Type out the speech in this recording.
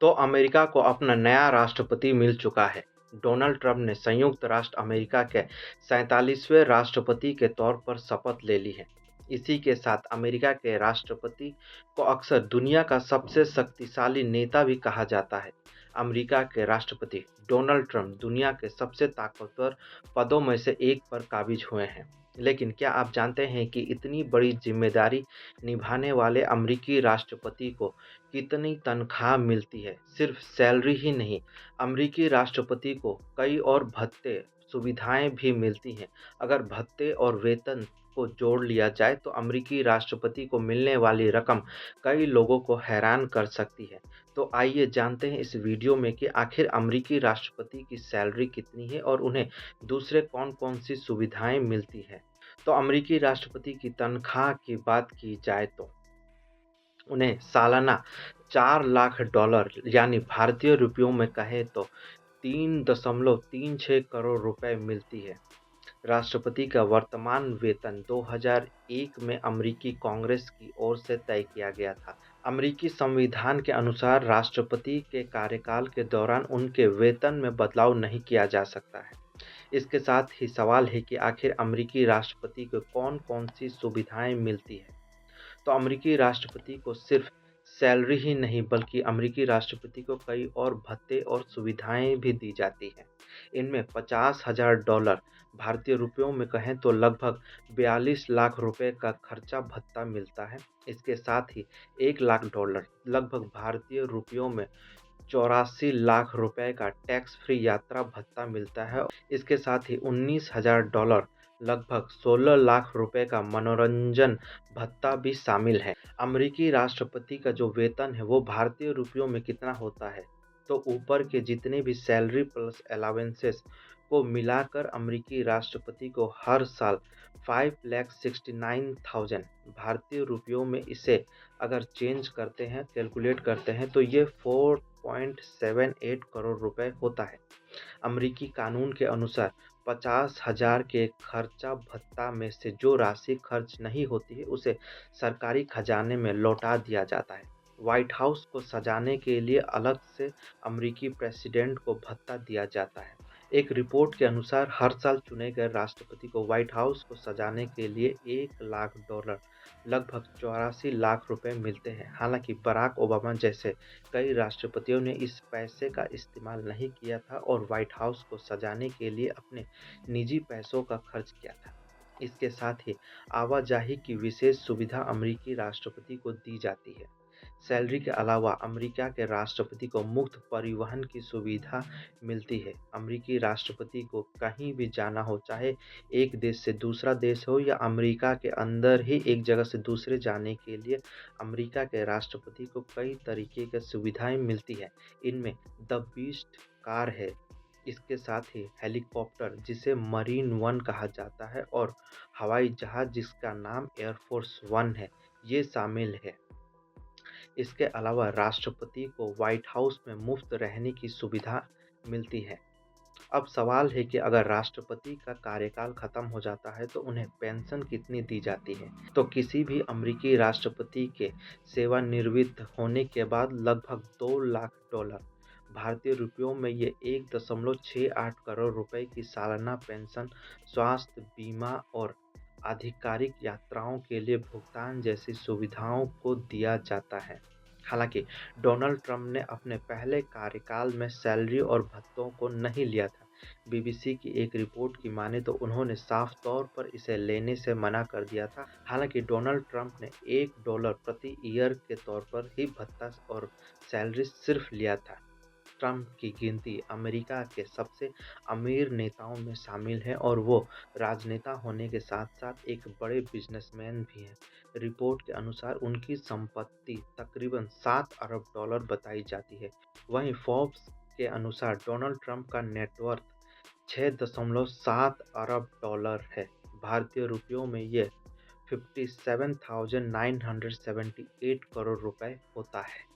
तो अमेरिका को अपना नया राष्ट्रपति मिल चुका है। डोनाल्ड ट्रंप ने संयुक्त राष्ट्र अमेरिका के 47वें राष्ट्रपति के तौर पर शपथ ले ली है। इसी के साथ अमेरिका के राष्ट्रपति को अक्सर दुनिया का सबसे शक्तिशाली नेता भी कहा जाता है। अमेरिका के राष्ट्रपति डोनाल्ड ट्रंप दुनिया के सबसे ताकतवर पदों में से एक पर काबिज हुए हैं। लेकिन क्या आप जानते हैं कि इतनी बड़ी जिम्मेदारी निभाने वाले अमेरिकी राष्ट्रपति को कितनी तनख्वाह मिलती है? सिर्फ सैलरी ही नहीं, अमेरिकी राष्ट्रपति को कई और भत्ते, सुविधाएँ भी मिलती हैं। अगर भत्ते और वेतन को जोड़ लिया जाए तो अमेरिकी राष्ट्रपति को मिलने वाली रकम कई लोगों को हैरान कर सकती है। तो आइए जानते हैं इस वीडियो में कि आखिर अमेरिकी राष्ट्रपति की सैलरी कितनी है और उन्हें दूसरे कौन-कौन सी सुविधाएँ मिलती हैं। तो अमेरिकी राष्ट्रपति की तनख्वाह की बात की जाए तो उन्हें सालाना $4 लाख यानी भारतीय रुपयों में कहें तो 3.36 करोड़ रुपए मिलती है। राष्ट्रपति का वर्तमान वेतन 2001 में अमेरिकी कांग्रेस की ओर से तय किया गया था। अमेरिकी संविधान के अनुसार राष्ट्रपति के कार्यकाल के दौरान उनके वेतन में बदलाव नहीं किया जा सकता है। इसके साथ ही सवाल है कि आखिर अमेरिकी राष्ट्रपति को कौन-कौन सी सुविधाएं मिलती है। तो अमेरिकी राष्ट्रपति को सिर्फ सैलरी ही नहीं बल्कि अमेरिकी राष्ट्रपति को कई और भत्ते और सुविधाएं भी दी जाती हैं। इनमें $50,000 भारतीय रुपयों में कहें तो लगभग 42 लाख रुपए का खर्चा भत्ता मिलता है। इसके साथ ही $1 लाख लगभग भारतीय रुपयों में 84 लाख रुपए का टैक्स फ्री यात्रा भत्ता मिलता है। इसके साथ ही $19,000 लगभग 16 लाख रुपए का मनोरंजन भत्ता भी शामिल है। अमेरिकी राष्ट्रपति का जो वेतन है वो भारतीय रुपयों में कितना होता है? तो ऊपर के जितने भी सैलरी प्लस अलाउंसेस को मिलाकर अमेरिकी राष्ट्रपति को हर साल 5,69,000 भारतीय रुपयों में इसे अगर चेंज करते हैं, कैलकुलेट करते हैं तो ये 4.78 करोड़ रुपए होता है। अमेरिकी कानून के अनुसार 50,000 के खर्चा भत्ता में से जो राशि खर्च नहीं होती है उसे सरकारी खजाने में लौटा दिया जाता है। व्हाइट हाउस को सजाने के लिए अलग से अमेरिकी प्रेसिडेंट को भत्ता दिया जाता है। एक रिपोर्ट के अनुसार हर साल चुने गए राष्ट्रपति को व्हाइट हाउस को सजाने के लिए $1 लाख लगभग 84 लाख रुपए मिलते हैं। हालांकि बराक ओबामा जैसे कई राष्ट्रपतियों ने इस पैसे का इस्तेमाल नहीं किया था और व्हाइट हाउस को सजाने के लिए अपने निजी पैसों का खर्च किया था। इसके साथ ही आवाजाही की विशेष सुविधा अमेरिकी राष्ट्रपति को दी जाती है। सैलरी के अलावा अमेरिका के राष्ट्रपति को मुफ्त परिवहन की सुविधा मिलती है। अमेरिकी राष्ट्रपति को कहीं भी जाना हो, चाहे एक देश से दूसरा देश हो या अमेरिका के अंदर ही एक जगह से दूसरे जाने के लिए अमेरिका के राष्ट्रपति को कई तरीके की सुविधाएं मिलती है। इनमें द बीस्ट कार है। इसके साथ ही हेलीकॉप्टर जिसे मरीन वन कहा जाता है और हवाई जहाज जिसका नाम एयरफोर्स वन है, ये शामिल है। इसके अलावा राष्ट्रपति को व्हाइट हाउस में मुफ्त रहने की सुविधा मिलती है। अब सवाल है कि अगर राष्ट्रपति का कार्यकाल खत्म हो जाता है तो उन्हें पेंशन कितनी दी जाती है? तो किसी भी अमेरिकी राष्ट्रपति के सेवानिवृत्त होने के बाद लगभग $2 लाख भारतीय रुपयों में ये 1.68 करोड़ रुपए की सालाना पेंशन, स्वास्थ्य बीमा और आधिकारिक यात्राओं के लिए भुगतान जैसी सुविधाओं को दिया जाता है। हालांकि डोनाल्ड ट्रंप ने अपने पहले कार्यकाल में सैलरी और भत्तों को नहीं लिया था। बीबीसी की एक रिपोर्ट की माने तो उन्होंने साफ तौर पर इसे लेने से मना कर दिया था। हालांकि डोनाल्ड ट्रंप ने $1 प्रति ईयर के तौर पर ही भत्ता और सैलरी सिर्फ लिया था। ट्रंप की गिनती अमेरिका के सबसे अमीर नेताओं में शामिल है और वो राजनेता होने के साथ-साथ एक बड़े बिजनेसमैन भी हैं। रिपोर्ट के अनुसार उनकी संपत्ति तकरीबन $7 अरब बताई जाती है। वहीं फोर्ब्स के अनुसार डोनाल्ड ट्रंप का नेटवर्थ $6.7 अरब है। भारतीय रुपयों में ये 57,978 करोड़ रुपए होता है।